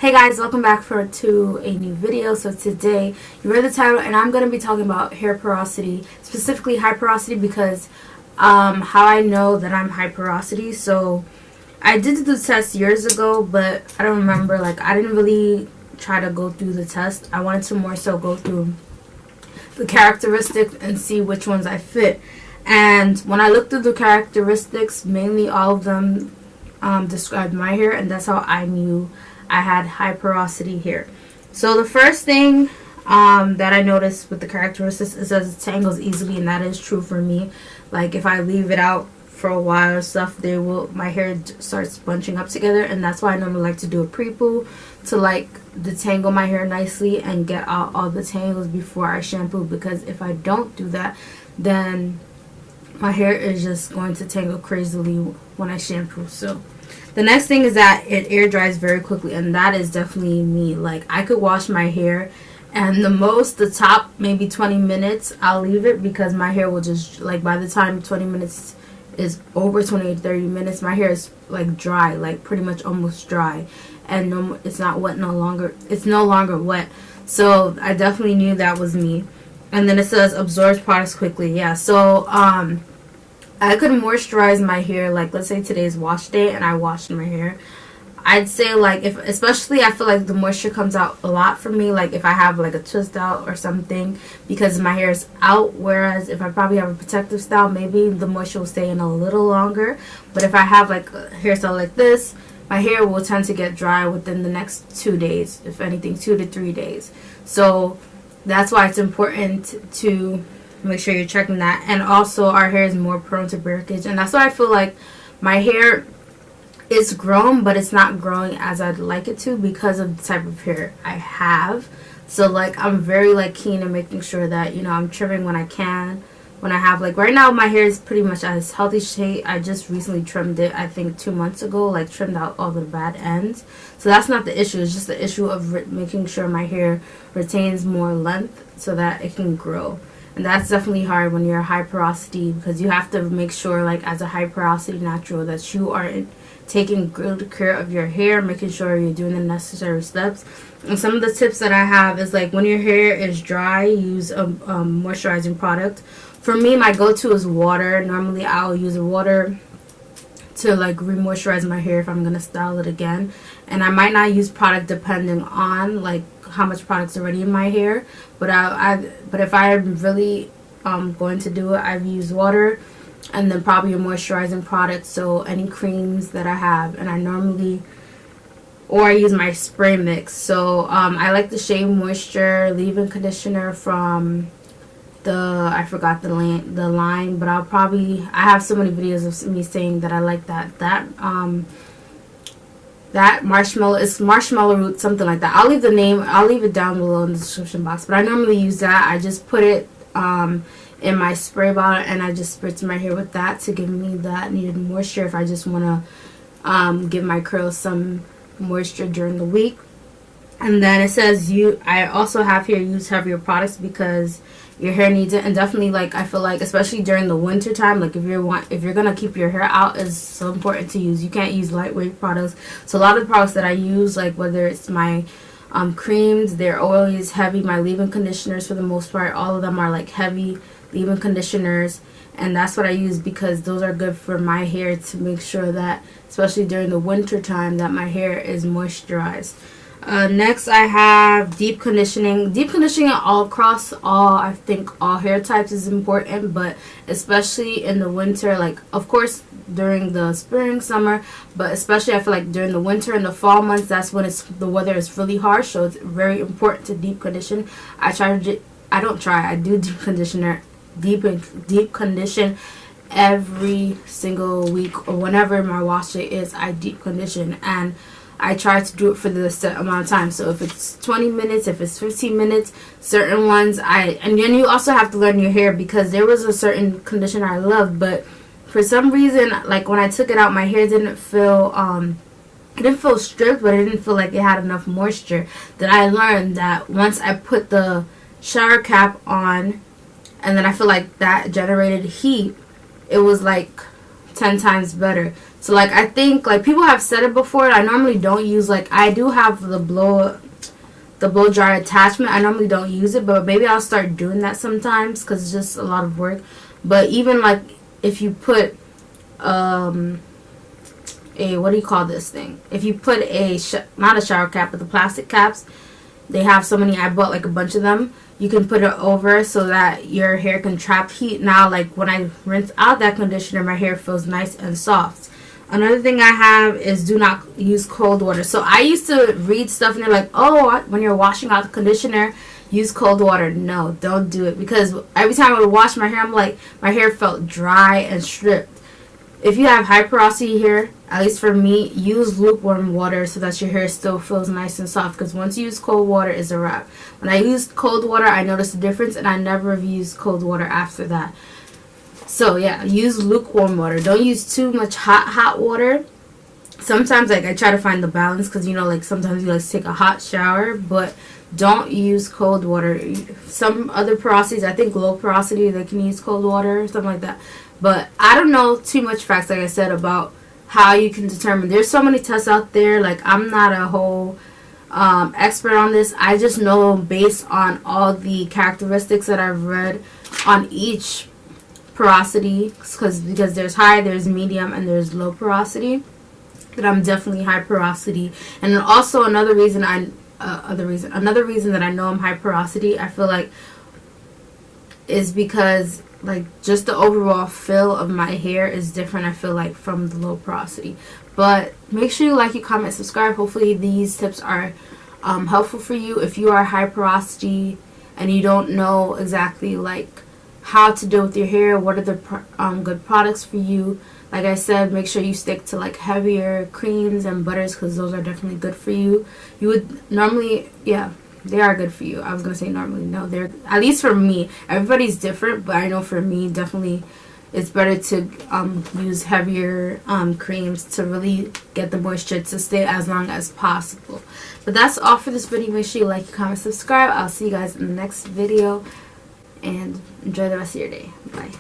Hey guys, welcome back to a new video. So today, you read the title, and I'm going to be talking about hair porosity, specifically high porosity, because how I know that I'm high porosity. So I did the test years ago, but I don't remember, I didn't really try to go through the test. I wanted to more so go through the characteristics and see which ones I fit. And when I looked through the characteristics, mainly all of them described my hair, and that's how I knew I had high porosity hair. So the first thing that I noticed with the characteristics, it says it tangles easily, and that is true for me. Like if I leave it out for a while or stuff, my hair starts bunching up together, and that's why I normally like to do a pre-poo to detangle my hair nicely and get out all the tangles before I shampoo, because if I don't do that, then my hair is just going to tangle crazily when I shampoo. So the next thing is that it air dries very quickly, and that is definitely me. Like I could wash my hair, and the top maybe 20 minutes I'll leave it, because my hair will just, by the time 20 minutes is over, 20 to 30 minutes, my hair is dry, pretty much almost dry, and it's not wet no longer. It's no longer wet. So I definitely knew that was me. And then it says absorbs products quickly. Yeah, so I could moisturize my hair, let's say today's wash day and I washed my hair. I'd say especially I feel like the moisture comes out a lot for me, if I have a twist out or something, because my hair is out, whereas if I probably have a protective style, maybe the moisture will stay in a little longer. But if I have a hairstyle like this, my hair will tend to get dry within the next 2 days, if anything, 2 to 3 days. So that's why it's important to make sure you're checking that. And also our hair is more prone to breakage, and that's why I feel like my hair is grown, but it's not growing as I'd like it to, because of the type of hair I have. So I'm very keen in making sure that I'm trimming when I can. When I have right now my hair is pretty much at its healthy state. I just recently trimmed it, I think 2 months ago, trimmed out all the bad ends. So that's not the issue. It's just the issue of making sure my hair retains more length so that it can grow. And that's definitely hard when you're high porosity, because you have to make sure, as a high porosity natural, that you are taking good care of your hair, making sure you're doing the necessary steps. And some of the tips that I have is when your hair is dry, use a moisturizing product. For me, my go-to is water. Normally I'll use water to re-moisturize my hair if I'm gonna style it again. And I might not use product depending on how much product's already in my hair, but but if I'm really going to do it, I've used water and then probably a moisturizing product. So any creams that I have, and I use my spray mix. So I like the Shea Moisture leave-in conditioner from I forgot the line, but I have so many videos of me saying that I like that marshmallow root, something like that. I'll leave it down below in the description box, but I normally use that. I just put it in my spray bottle, and I just spritz my hair with that to give me that needed moisture if I just want to give my curls some moisture during the week. And then it says I also have here use heavier products because your hair needs it. And definitely I feel especially during the winter time, if you're gonna keep your hair out, is so important to use. You can't use lightweight products. So a lot of the products that I use, whether it's my creams, they're always heavy. My leave-in conditioners, for the most part, all of them are heavy leave-in conditioners, and that's what I use, because those are good for my hair, to make sure that, especially during the winter time, that my hair is moisturized. Next I have deep conditioning. Deep conditioning across I think all hair types is important, but especially in the winter, of course during the spring, summer, but especially I feel during the winter and the fall months, that's when the weather is really harsh, so it's very important to deep condition. I do deep condition every single week, or whenever my wash day is, I deep condition, and I try to do it for the set amount of time. So if it's 20 minutes, if it's 15 minutes, certain ones and then you also have to learn your hair, because there was a certain conditioner I loved, but for some reason, when I took it out, my hair didn't feel stripped, but it didn't feel like it had enough moisture. Then I learned that once I put the shower cap on, and then I feel that generated heat, it was 10 times better. So like I think like people have said it before. I normally don't use, like, I do have the blow dryer attachment. I normally don't use it, but maybe I'll start doing that sometimes because it's just a lot of work. But even like if you put a, what do you call this thing? If you put a not a shower cap, but the plastic caps, they have so many. I bought like a bunch of them. You can put it over so that your hair can trap heat. Now, like when I rinse out that conditioner, my hair feels nice and soft. Another thing I have is do not use cold water. So I used to read stuff and they're like, oh, when you're washing out the conditioner, use cold water. No, don't do it, because every time I would wash my hair, I'm like, my hair felt dry and stripped. If you have high porosity hair, at least for me, use lukewarm water so that your hair still feels nice and soft, because once you use cold water, it's a wrap. When I used cold water, I noticed a difference, and I never have used cold water after that. So yeah, use lukewarm water. Don't use too much hot water. Sometimes like I try to find the balance, because you know, like sometimes you like to take a hot shower, but don't use cold water. Some other porosities, I think low porosity, they can use cold water or something like that. But I don't know too much facts, like I said, about how you can determine. There's so many tests out there. Like I'm not a whole expert on this. I just know based on all the characteristics that I've read on each porosity, because there's high, there's medium, and there's low porosity, that I'm definitely high porosity. And then also another reason that I know I'm high porosity, I feel like, is because like just the overall feel of my hair is different, I feel like, from the low porosity. But make sure you like, you comment, subscribe. Hopefully these tips are helpful for you if you are high porosity and you don't know exactly like how to deal with your hair, what are the good products for you. Like I said, make sure you stick to like heavier creams and butters, because those are definitely good for you. You would normally, yeah, they are good for you. I was going to say normally. No, they're, at least for me. Everybody's different, but I know for me, definitely it's better to use heavier creams to really get the moisture to stay as long as possible. But that's all for this video. Make sure you like, comment, subscribe. I'll see you guys in the next video, and enjoy the rest of your day. Bye.